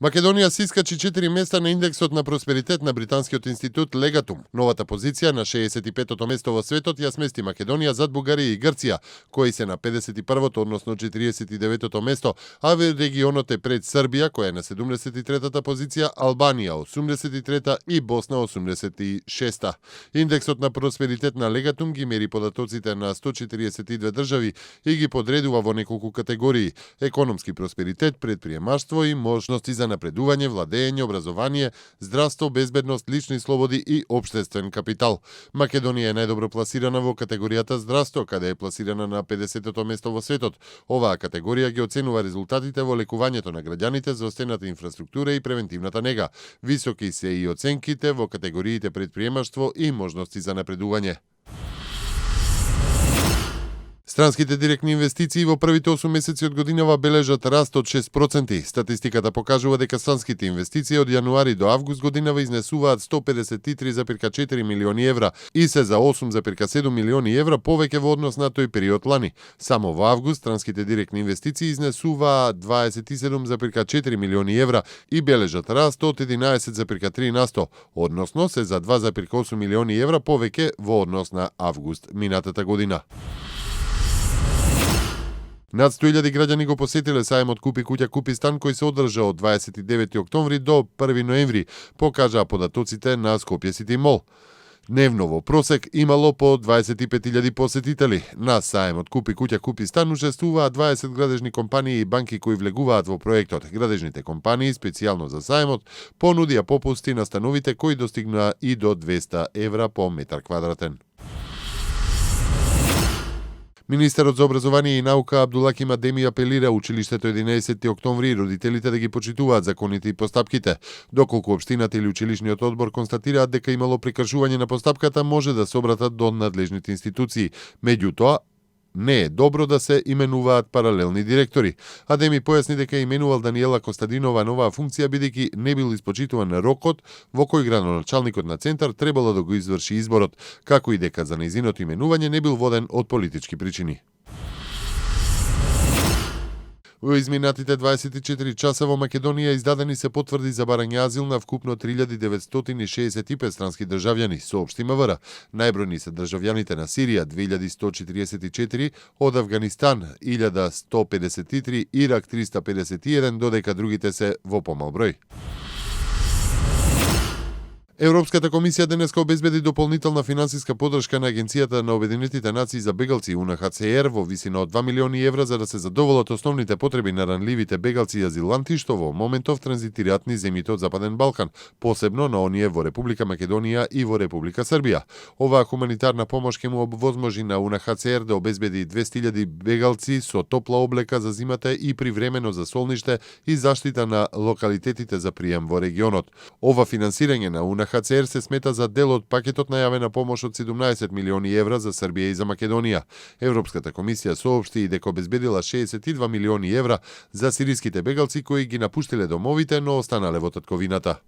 Македонија се искачи 4 места на индексот на просперитет на британскиот институт Легатум. Новата позиција на 65-то место во светот ја смести Македонија зад Бугарија и Грција, кои се на 51-то, односно 49-то место, а во регионот е пред Србија, која е на 73-та позиција, Албанија 83-та и Босна 86-та. Индексот на просперитет на Легатум ги мери податоците на 142 држави и ги подредува во неколку категории: економски просперитет, предприемаштво и можности за напредување, владење, образование, здравство, безбедност, лични слободи и општествен капитал. Македонија е најдобро пласирана во категоријата здравство, каде е пласирана на 50-то место во светот. Оваа категорија ги оценува резултатите во лекувањето на граѓаните, заостената инфраструктура и превентивната нега. Високи се и оценките во категориите предприемаштво и можности за напредување. Странските директни инвестиции во првите 8 месеци од годинава бележат раст од 6%. Статистиката покажува дека странските инвестиции од јануари до август годинава изнесуваат 153,4 милиони евра и се за 8,7 милиони евра повеќе во однос на тој период лани. Само во август странските директни инвестиции изнесуваа 27,4 милиони евра и бележат раст од 11,3%, односно се за 2,8 милиони евра повеќе во однос на август минатата година. Над 100.000 граѓани го посетиле сајмот Купи куќа Купи стан, кој се одржа од 29 октомври до 1 ноември, покажаа податоците на Скопје Сити Мол. Дневно во просек имало по 25.000 посетители. На сајмот Купи куќа Купи стан учествуваат 20 градежни компании и банки кои влегуваат во проектот. Градежните компании специјално за сајмот понудија попусти на становите кои достигнаа и до 200 евра по метар квадратен. Министерот за образование и наука Абдулаким Адеми апелира училиштето 11 октомври и родителите да ги почитуваат законите и постапките. Доколку општината или училишниот одбор констатираат дека имало прекршување на постапката, може да се обратат до надлежните институции. Меѓутоа, не е добро да се именуваат паралелни директори. Адеми појасни дека именувал Даниела Костадинова новаа функција бидејќи не бил испочитуван рокот во кој градоначалникот на центар требало да го изврши изборот, како и дека за нејзиното именување не бил воден од политички причини. Во изминатите 24 часа во Македонија издадени се потврди за барање азил на вкупно 3965 странски државјани, соопшти МВР. Најбројни се државјаните на Сирија 2144, од Авганистан 1153, Ирак 351, додека другите се во помал број. Европската комисија денеска обезбеди дополнителна финансиска поддршка на Агенцијата на Обединетите нации за бегалци УНХЦР во висина од 2 милиони евра за да се задоволат основните потреби на ранливите бегалци и азиланти што во моментов транзитираат низ земјите од Западен Балкан, посебно на оние во Република Македонија и во Република Србија. Оваа хуманитарна помош ќе му овозможи на УНХЦР да обезбеди 200.000 бегалци со топла облека за зимата и привремено за солниште и заштита на локалитетите за прием во регионот. Ова финансирање на УНХЦР се смета за дел од пакетот најавена помош од 17 милиони евра за Србија и за Македонија. Европската комисија соопшти и дека обезбедила 62 милиони евра за сириските бегалци кои ги напуштиле домовите, но останале во татковината.